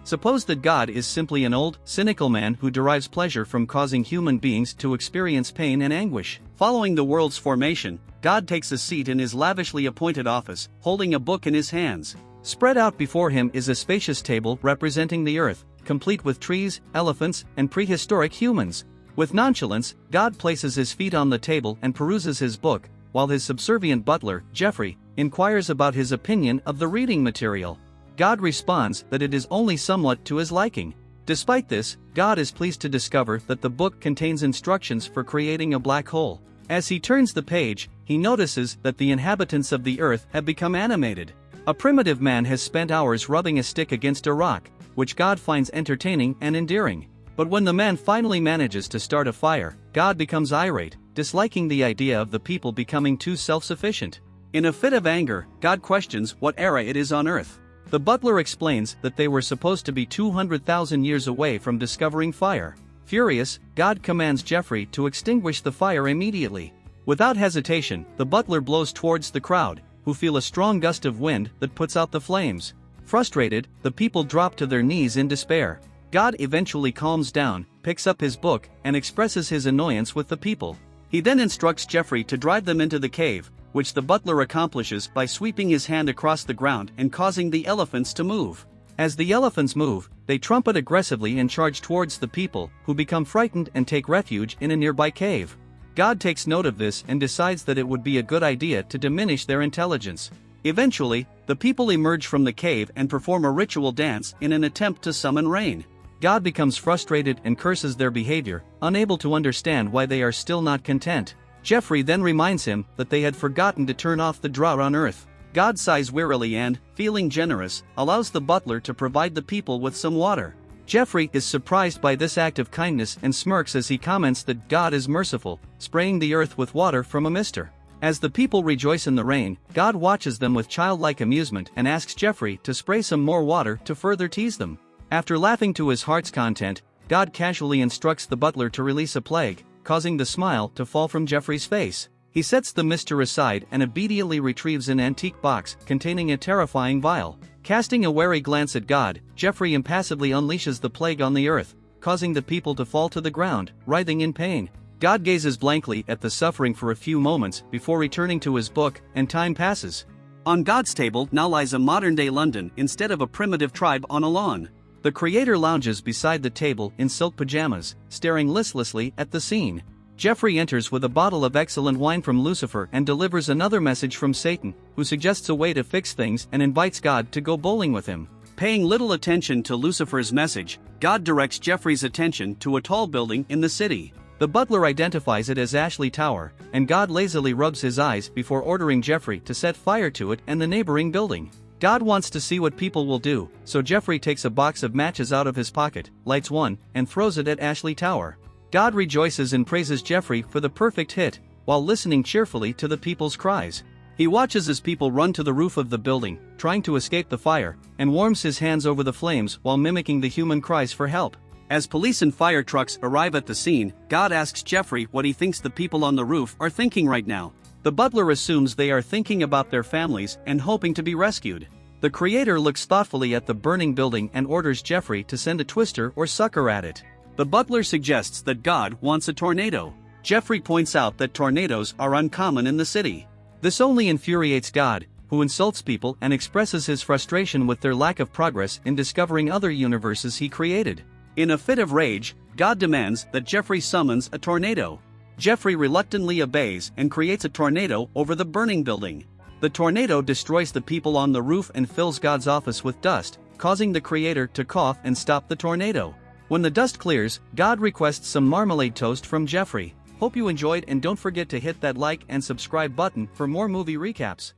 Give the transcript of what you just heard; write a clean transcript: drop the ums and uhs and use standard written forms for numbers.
Suppose that God is simply an old, cynical man who derives pleasure from causing human beings to experience pain and anguish. Following the world's formation, God takes a seat in his lavishly appointed office, holding a book in his hands. Spread out before him is a spacious table representing the earth, complete with trees, elephants, and prehistoric humans. With nonchalance, God places his feet on the table and peruses his book, while his subservient butler, Geoffrey, inquires about his opinion of the reading material. God responds that it is only somewhat to his liking. Despite this, God is pleased to discover that the book contains instructions for creating a black hole. As he turns the page, he notices that the inhabitants of the earth have become animated. A primitive man has spent hours rubbing a stick against a rock, which God finds entertaining and endearing. But when the man finally manages to start a fire, God becomes irate, disliking the idea of the people becoming too self-sufficient. In a fit of anger, God questions what era it is on earth. The butler explains that they were supposed to be 200,000 years away from discovering fire. Furious, God commands Geoffrey to extinguish the fire immediately. Without hesitation, the butler blows towards the crowd, who feel a strong gust of wind that puts out the flames. Frustrated, the people drop to their knees in despair. God eventually calms down, picks up his book, and expresses his annoyance with the people. He then instructs Geoffrey to drive them into the cave, which the butler accomplishes by sweeping his hand across the ground and causing the elephants to move. As the elephants move, they trumpet aggressively and charge towards the people, who become frightened and take refuge in a nearby cave. God takes note of this and decides that it would be a good idea to diminish their intelligence. Eventually, the people emerge from the cave and perform a ritual dance in an attempt to summon rain. God becomes frustrated and curses their behavior, unable to understand why they are still not content. Geoffrey then reminds him that they had forgotten to turn off the drought on earth. God sighs wearily and, feeling generous, allows the butler to provide the people with some water. Geoffrey is surprised by this act of kindness and smirks as he comments that God is merciful, spraying the earth with water from a mister. As the people rejoice in the rain, God watches them with childlike amusement and asks Geoffrey to spray some more water to further tease them. After laughing to his heart's content, God casually instructs the butler to release a plague, causing the smile to fall from Geoffrey's face. He sets the mister aside and obediently retrieves an antique box containing a terrifying vial. Casting a wary glance at God, Geoffrey impassively unleashes the plague on the earth, causing the people to fall to the ground, writhing in pain. God gazes blankly at the suffering for a few moments before returning to his book, and time passes. On God's table now lies a modern-day London instead of a primitive tribe on a lawn. The creator lounges beside the table in silk pajamas, staring listlessly at the scene. Geoffrey enters with a bottle of excellent wine from Lucifer and delivers another message from Satan, who suggests a way to fix things and invites God to go bowling with him. Paying little attention to Lucifer's message, God directs Geoffrey's attention to a tall building in the city. The butler identifies it as Ashley Tower, and God lazily rubs his eyes before ordering Geoffrey to set fire to it and the neighboring building. God wants to see what people will do, so Geoffrey takes a box of matches out of his pocket, lights one, and throws it at Ashley Tower. God rejoices and praises Geoffrey for the perfect hit, while listening cheerfully to the people's cries. He watches as people run to the roof of the building, trying to escape the fire, and warms his hands over the flames while mimicking the human cries for help. As police and fire trucks arrive at the scene, God asks Geoffrey what he thinks the people on the roof are thinking right now. The butler assumes they are thinking about their families and hoping to be rescued. The creator looks thoughtfully at the burning building and orders Geoffrey to send a twister or sucker at it. The butler suggests that God wants a tornado. Geoffrey points out that tornadoes are uncommon in the city. This only infuriates God, who insults people and expresses his frustration with their lack of progress in discovering other universes he created. In a fit of rage, God demands that Geoffrey summons a tornado. Geoffrey reluctantly obeys and creates a tornado over the burning building. The tornado destroys the people on the roof and fills God's office with dust, causing the creator to cough and stop the tornado. When the dust clears, God requests some marmalade toast from Geoffrey. Hope you enjoyed, and don't forget to hit that like and subscribe button for more movie recaps.